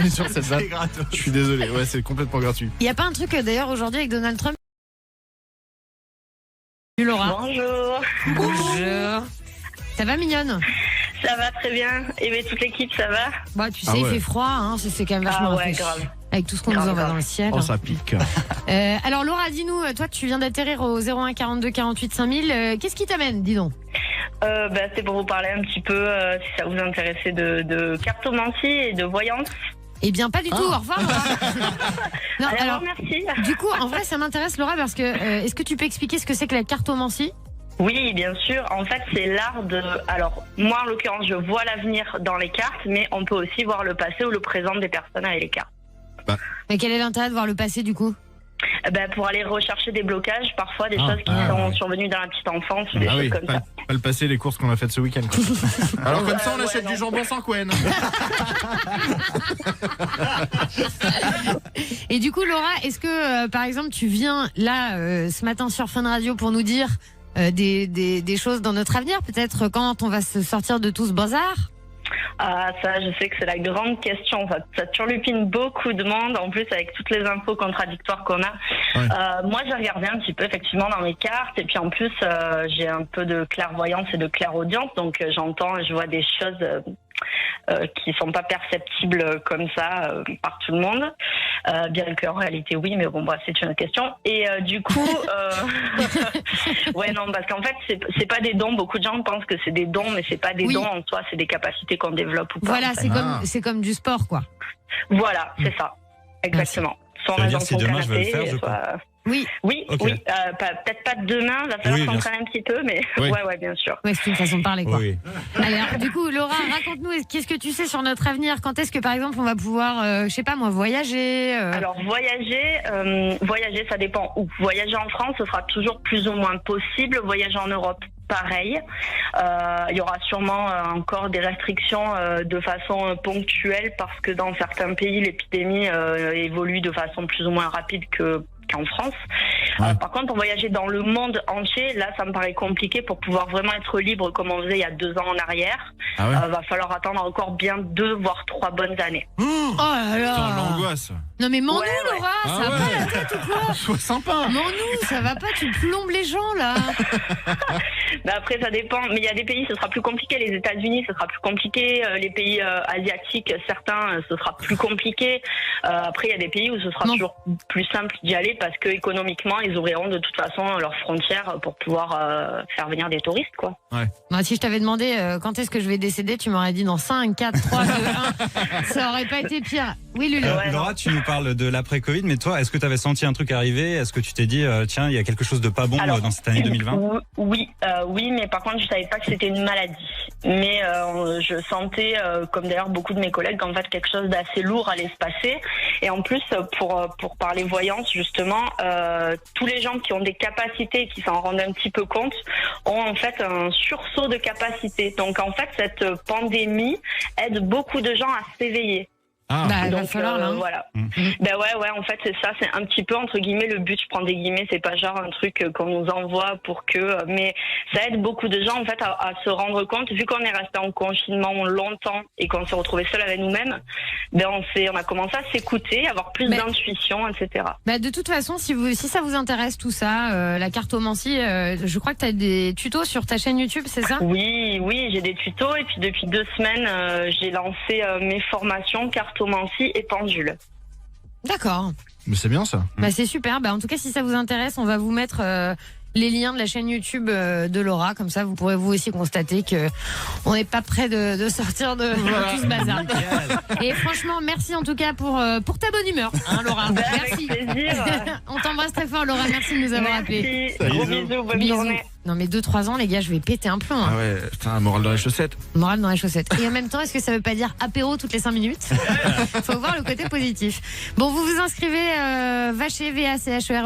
jamais sur cette date. Je suis désolé, ouais, c'est complètement gratuit. Il n'y a pas un truc d'ailleurs aujourd'hui avec Donald Trump? Salut Laura. Bonjour. Bonjour. Ça va mignonne? Ça va très bien. Et bien, toute l'équipe, ça va? Bah, tu sais, il fait froid, hein, c'est quand même vachement Ah ouais, rafraîchi. grave. Avec tout ce qu'on nous envoie dans le ciel. Oh, ça pique. Alors Laura, dis-nous, toi tu viens d'atterrir au 01 42 48 5000. Qu'est-ce qui t'amène, dis donc? C'est pour vous parler un petit peu, si ça vous intéressait, de cartomancie et de voyance. Eh bien, pas du tout, au revoir Laura. Non, alors, merci. Du coup, en vrai, ça m'intéresse Laura, parce que est-ce que tu peux expliquer ce que c'est que la cartomancie? Oui, bien sûr. En fait, c'est l'art de... Alors, moi, en l'occurrence, je vois l'avenir dans les cartes, mais on peut aussi voir le passé ou le présent des personnes avec les cartes. Mais quel est l'intérêt de voir le passé, du coup? Pour aller rechercher des blocages, parfois des choses qui sont survenues dans la petite enfance, des choses comme ça. Pas le passé, les courses qu'on a faites ce week-end. Alors comme ça, on achète du jambon sans Quen. Et du coup, Laura, est-ce que, par exemple, tu viens là, ce matin sur Fun Radio pour nous dire des choses dans notre avenir, peut-être quand on va se sortir de tout ce bazar? Ah, ça, je sais que c'est la grande question. Ça turlupine beaucoup de monde, en plus avec toutes les infos contradictoires qu'on a. Ouais. Moi, j'ai regardé un petit peu effectivement dans mes cartes, et puis en plus, j'ai un peu de clairvoyance et de clairaudience, donc j'entends et je vois des choses qui sont pas perceptibles comme ça par tout le monde, bien qu'en réalité oui, mais bon, bref, c'est une autre question. Et du coup, ouais, non, parce qu'en fait, c'est pas des dons. Beaucoup de gens pensent que c'est des dons, mais c'est pas des dons en soi, c'est des capacités qu'on développe ou pas. Voilà, c'est comme du sport, quoi. Voilà, c'est ça, exactement. Ça veut dire si demain je veux le faire, je peux. Oui, okay. Peut-être pas demain, il va falloir s'entraîner un petit peu, mais ouais, bien sûr. Ouais, c'est une façon de parler, quoi. Oui. Alors, du coup, Laura, raconte-nous, qu'est-ce que tu sais sur notre avenir? Quand est-ce que, par exemple, on va pouvoir, je sais pas moi, voyager Alors, voyager, ça dépend où. Voyager en France, ce sera toujours plus ou moins possible. Voyager en Europe, pareil. Il y aura sûrement encore des restrictions de façon ponctuelle parce que dans certains pays, l'épidémie évolue de façon plus ou moins rapide qu'en France. Par contre, pour voyager dans le monde entier, là, ça me paraît compliqué pour pouvoir vraiment être libre comme on faisait il y a 2 ans en arrière. Va falloir attendre encore bien 2 voire 3 bonnes années. Oh là là. Putain, l'angoisse. Non mais Manu, Laura, ça va pas la tête ou quoi? Sois sympa. Manu, ça va pas, tu plombes les gens là. Après, ça dépend. Mais il y a des pays, ce sera plus compliqué. Les États-Unis, ce sera plus compliqué. Les pays asiatiques, certains, ce sera plus compliqué. Après, il y a des pays où ce sera toujours plus simple d'y aller parce que économiquement, ils ouvriront de toute façon leurs frontières pour pouvoir faire venir des touristes, quoi. Ouais. Bah, si je t'avais demandé quand est-ce que je vais décéder, tu m'aurais dit dans 5, 4, 3, 2, 1. Ça aurait pas été pire. Oui, Lulu. Laura, tu nous parles de l'après-Covid, mais toi, est-ce que tu avais senti un truc arriver? Est-ce que tu t'es dit, tiens, il y a quelque chose de pas bon dans cette année 2020? Oui, mais par contre, je savais pas que c'était une maladie. Mais je sentais, comme d'ailleurs beaucoup de mes collègues, qu'en fait, quelque chose d'assez lourd allait se passer. Et en plus, pour parler voyance, justement, tous les gens qui ont des capacités et qui s'en rendent un petit peu compte ont en fait un sursaut de capacité. Donc en fait, cette pandémie aide beaucoup de gens à s'éveiller. Ah. Bah, donc, va falloir, là. Voilà. Ben ouais, en fait, c'est ça, c'est un petit peu, entre guillemets, le but, je prends des guillemets, c'est pas genre un truc qu'on nous envoie pour que, mais ça aide beaucoup de gens, en fait, à se rendre compte, vu qu'on est resté en confinement longtemps et qu'on s'est retrouvé seul avec nous-mêmes, ben on a commencé à s'écouter, avoir plus d'intuition, etc. Bah, de toute façon, si ça vous intéresse tout ça, la cartomancie, je crois que tu as des tutos sur ta chaîne YouTube, c'est ça? Oui, j'ai des tutos, et puis depuis 2 semaines, j'ai lancé mes formations cartomancie et pendule. D'accord. Mais c'est bien ça. Bah, c'est super. Bah, en tout cas, si ça vous intéresse, on va vous mettre les liens de la chaîne YouTube de Laura. Comme ça, vous pourrez vous aussi constater que on n'est pas prêt de sortir de tout ce bazar. Et franchement, merci en tout cas pour ta bonne humeur, hein, Laura. Merci. Avec plaisir. On t'embrasse très fort, Laura. Merci de nous avoir appelés. Gros bisous, bonne journée. Non mais 2-3 ans les gars, je vais péter un plomb. Ah ouais, putain, morale dans les chaussettes. Morale dans les chaussettes. Et en même temps, est-ce que ça veut pas dire apéro toutes les 5 minutes? Faut voir le côté positif. Bon, vous vous inscrivez, vachez, VACHER.